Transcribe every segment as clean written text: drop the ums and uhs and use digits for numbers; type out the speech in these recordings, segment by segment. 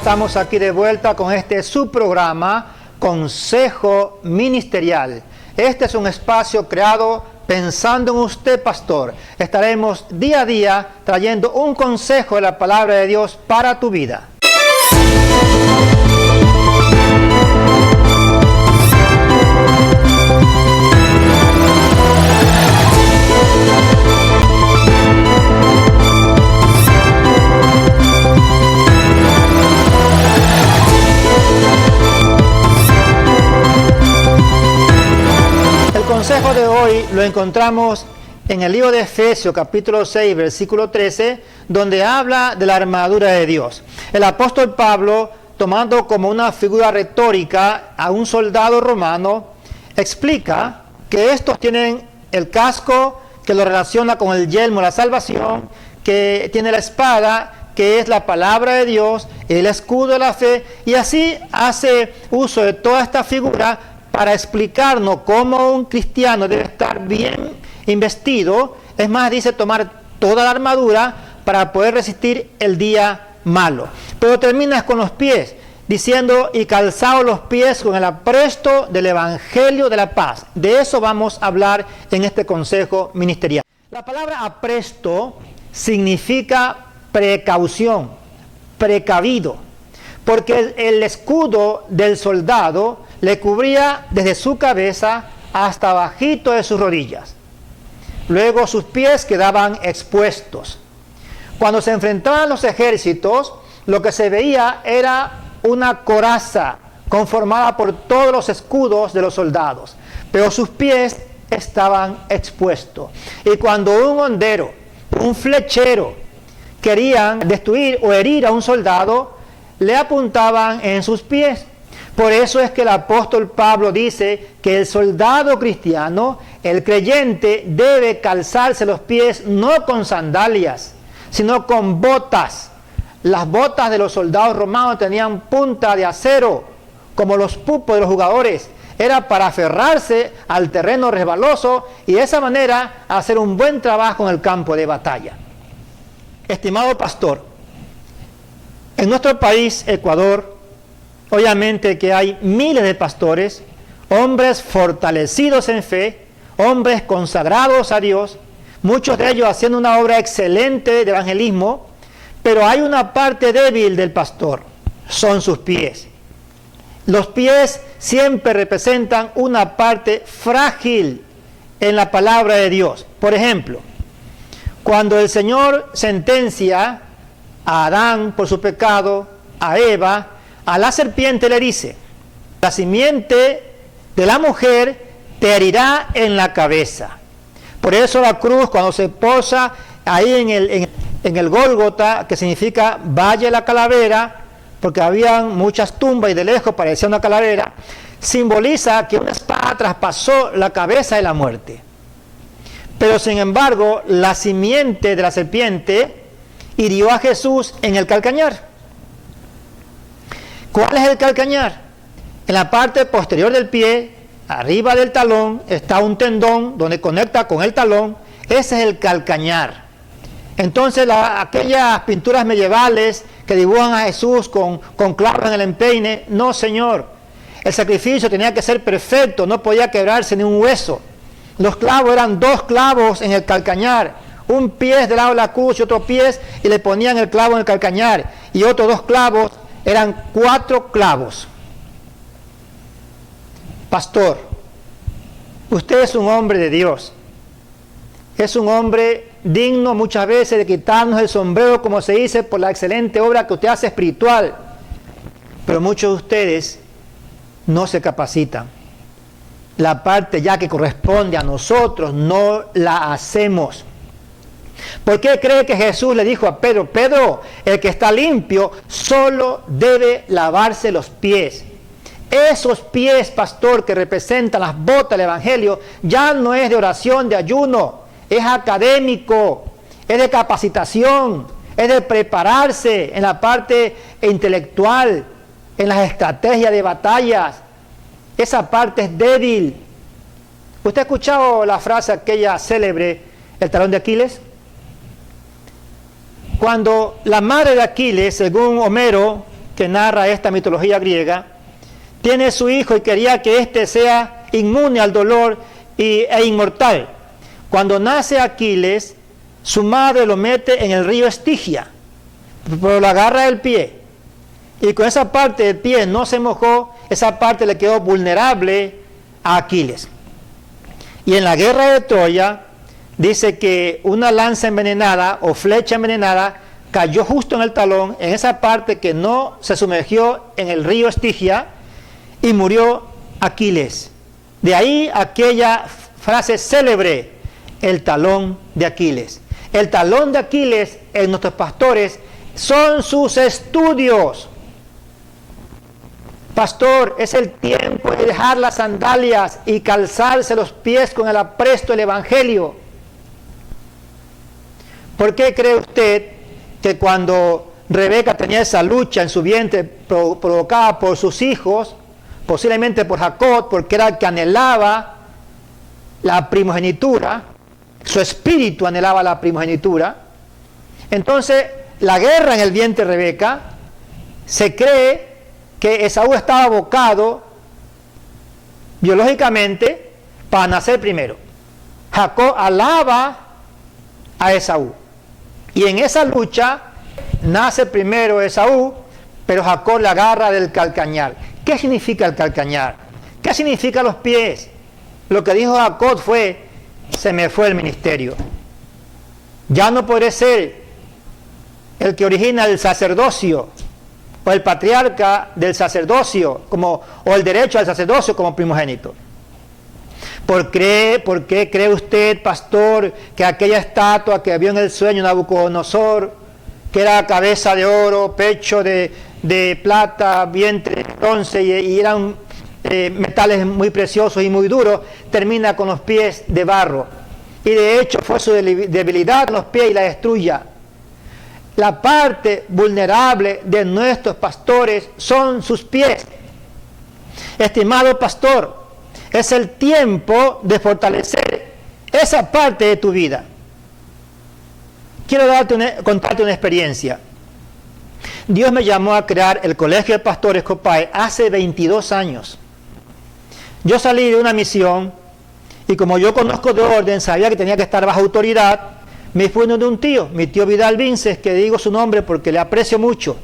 estamos aquí de vuelta con este subprograma Consejo Ministerial. Este es un espacio creado pensando en usted, pastor. Estaremos día a día trayendo un consejo de la palabra de Dios para tu vida. El consejo de hoy lo encontramos en el libro de Efesios, capítulo 6, versículo 13, donde habla de la armadura de Dios. El apóstol Pablo, tomando como una figura retórica a un soldado romano, explica que estos tienen el casco, que lo relaciona con el yelmo, la salvación, que tiene la espada, que es la palabra de Dios, el escudo de la fe, y así hace uso de toda esta figura para explicarnos cómo un cristiano debe estar bien investido. Es más, dice tomar toda la armadura para poder resistir el día malo. Pero termina con los pies, diciendo, y calzados los pies con el apresto del Evangelio de la paz. De eso vamos a hablar en este consejo ministerial. La palabra apresto significa precaución, precavido, porque el escudo del soldado le cubría desde su cabeza hasta bajito de sus rodillas. Luego sus pies quedaban expuestos. Cuando se enfrentaban los ejércitos, lo que se veía era una coraza conformada por todos los escudos de los soldados, pero sus pies estaban expuestos. Y cuando un hondero, un flechero, querían destruir o herir a un soldado, le apuntaban en sus pies. Por eso es que el apóstol Pablo dice que el soldado cristiano, el creyente, debe calzarse los pies no con sandalias, sino con botas. Las botas de los soldados romanos tenían punta de acero, como los pupos de los jugadores. Era para aferrarse al terreno resbaloso y de esa manera hacer un buen trabajo en el campo de batalla. Estimado pastor, en nuestro país, Ecuador, obviamente que hay miles de pastores, hombres fortalecidos en fe, hombres consagrados a Dios, muchos de ellos haciendo una obra excelente de evangelismo, pero hay una parte débil del pastor, son sus pies. Los pies siempre representan una parte frágil en la palabra de Dios. Por ejemplo, cuando el Señor sentencia a Adán por su pecado, a Eva, a la serpiente le dice, la simiente de la mujer te herirá en la cabeza. Por eso la cruz, cuando se posa ahí en el Gólgota, que significa Valle de la Calavera, porque habían muchas tumbas y de lejos parecía una calavera, simboliza que una espada traspasó la cabeza de la muerte. Pero sin embargo, la simiente de la serpiente hirió a Jesús en el calcañar. ¿Cuál es el calcañar? En la parte posterior del pie, arriba del talón, está un tendón donde conecta con el talón. Ese es el calcañar. Entonces, aquellas pinturas medievales que dibujan a Jesús con clavos en el empeine, no, señor. El sacrificio tenía que ser perfecto, no podía quebrarse ni un hueso. Los clavos eran 2 clavos en el calcañar, un pie del lado de la cruz y otro pie, y le ponían el clavo en el calcañar, y otros 2 clavos, eran 4 clavos. Pastor, usted es un hombre de Dios, es un hombre digno muchas veces de quitarnos el sombrero, como se dice, por la excelente obra que usted hace espiritual, pero muchos de ustedes no se capacitan. La parte ya que corresponde a nosotros no la hacemos. ¿Por qué cree que Jesús le dijo a Pedro, Pedro, el que está limpio solo debe lavarse los pies? Esos pies, pastor, que representan las botas del Evangelio, ya no es de oración, de ayuno, es académico, es de capacitación, es de prepararse en la parte intelectual, en las estrategias de batallas. Esa parte es débil. ¿Usted ha escuchado la frase aquella célebre, el talón de Aquiles? Cuando la madre de Aquiles, según Homero, que narra esta mitología griega, tiene su hijo y quería que éste sea inmune al dolor e inmortal. Cuando nace Aquiles, su madre lo mete en el río Estigia, pero lo agarra del pie. Y con esa parte del pie no se mojó, esa parte le quedó vulnerable a Aquiles. Y en la guerra de Troya, dice que una lanza envenenada o flecha envenenada cayó justo en el talón, en esa parte que no se sumergió en el río Estigia, y murió Aquiles. De ahí aquella frase célebre, el talón de Aquiles. El talón de Aquiles en nuestros pastores son sus estudios. Pastor, es el tiempo de dejar las sandalias y calzarse los pies con el apresto del Evangelio. ¿Por qué cree usted que cuando Rebeca tenía esa lucha en su vientre provocada por sus hijos, posiblemente por Jacob, porque era el que anhelaba la primogenitura, su espíritu anhelaba la primogenitura, entonces la guerra en el vientre de Rebeca, se cree que Esaú estaba abocado biológicamente para nacer primero. Jacob alaba a Esaú. Y en esa lucha nace primero Esaú, pero Jacob le agarra del calcañar. ¿Qué significa el calcañar? ¿Qué significa los pies? Lo que dijo Jacob fue, se me fue el ministerio. Ya no podré ser el que origina el sacerdocio, o el patriarca del sacerdocio, o el derecho al sacerdocio como primogénito. ¿Por qué cree usted, pastor, que aquella estatua que vio en el sueño Nabucodonosor, que era cabeza de oro, pecho de plata, vientre de bronce y eran metales muy preciosos y muy duros, termina con los pies de barro? Y de hecho fue su debilidad en los pies y la destruya. La parte vulnerable de nuestros pastores son sus pies. Estimado pastor, es el tiempo de fortalecer esa parte de tu vida. Quiero contarte una experiencia. Dios me llamó a crear el Colegio de Pastores Copay hace 22 años. Yo salí de una misión y como yo conozco de orden, sabía que tenía que estar bajo autoridad, me fui de un tío, mi tío Vidal Vinces, que digo su nombre porque le aprecio mucho.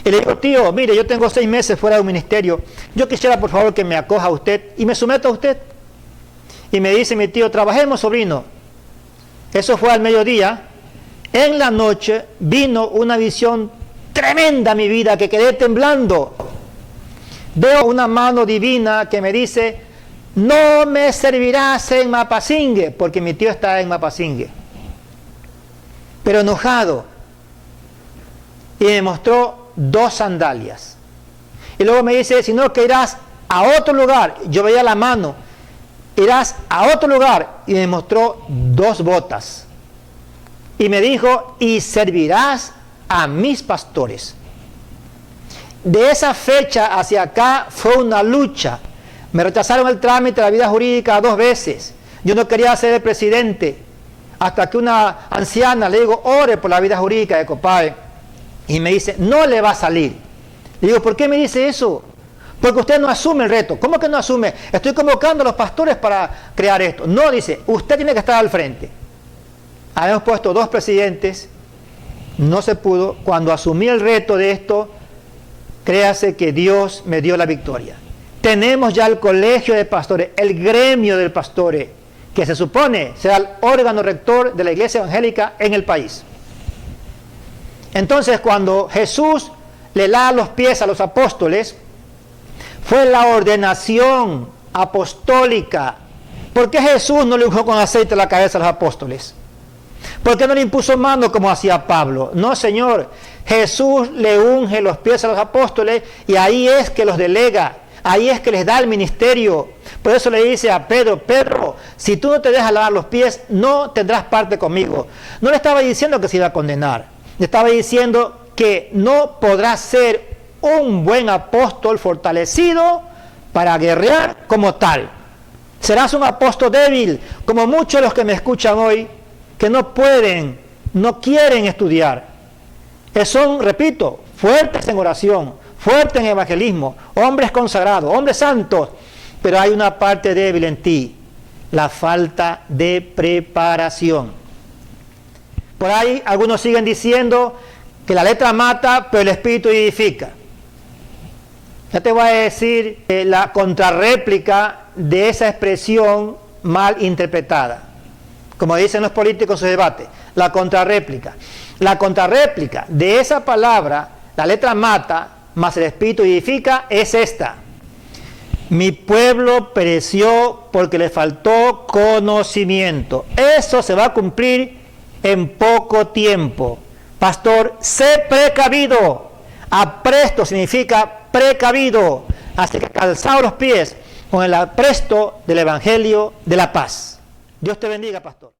Y le digo, tío, mire, yo tengo 6 meses fuera de un ministerio, yo quisiera por favor que me acoja a usted y me someta a usted. Y me dice mi tío, trabajemos, sobrino. Eso fue al mediodía. En la noche vino una visión tremenda a mi vida, que quedé temblando. Veo una mano divina que me dice, no me servirás en Mapasingue, porque mi tío está en Mapasingue, pero enojado, y me mostró 2 sandalias, y luego me dice, si no, que irás a otro lugar. Yo veía la mano, irás a otro lugar, y me mostró 2 botas, y me dijo, y servirás a mis pastores. De esa fecha hacia acá fue una lucha. Me rechazaron el trámite de la vida jurídica 2 veces. Yo no quería ser el presidente. Hasta que una anciana le digo, ore por la vida jurídica de Copay. Y me dice, no le va a salir. Le digo, ¿por qué me dice eso? Porque usted no asume el reto. ¿Cómo que no asume? Estoy convocando a los pastores para crear esto. No, dice, usted tiene que estar al frente. Habíamos puesto 2 presidentes. No se pudo. Cuando asumí el reto de esto, créase que Dios me dio la victoria. Tenemos ya el colegio de pastores, el gremio de pastores, que se supone será el órgano rector de la iglesia evangélica en el país. Entonces, cuando Jesús le lava los pies a los apóstoles, fue la ordenación apostólica. ¿Por qué Jesús no le ungió con aceite la cabeza a los apóstoles? ¿Por qué no le impuso mano como hacía Pablo? No, Señor, Jesús le unge los pies a los apóstoles y ahí es que los delega. Ahí es que les da el ministerio. Por eso le dice a Pedro, Pedro, si tú no te dejas lavar los pies, no tendrás parte conmigo. No le estaba diciendo que se iba a condenar. Le estaba diciendo que no podrás ser un buen apóstol fortalecido para guerrear como tal. Serás un apóstol débil, como muchos de los que me escuchan hoy, que no pueden, no quieren estudiar. Son, repito, fuertes en oración, fuertes en evangelismo, hombres consagrados, hombres santos, pero hay una parte débil en ti, la falta de preparación. Por ahí algunos siguen diciendo que la letra mata, pero el espíritu vivifica. Ya te voy a decir la contrarréplica de esa expresión mal interpretada. Como dicen los políticos en su debate, la contrarréplica. La contrarréplica de esa palabra, la letra mata, más el espíritu vivifica, es esta. Mi pueblo pereció porque le faltó conocimiento. Eso se va a cumplir en poco tiempo. Pastor, sé precavido. Apresto significa precavido. Así que calzado los pies con el apresto del Evangelio de la paz. Dios te bendiga, pastor.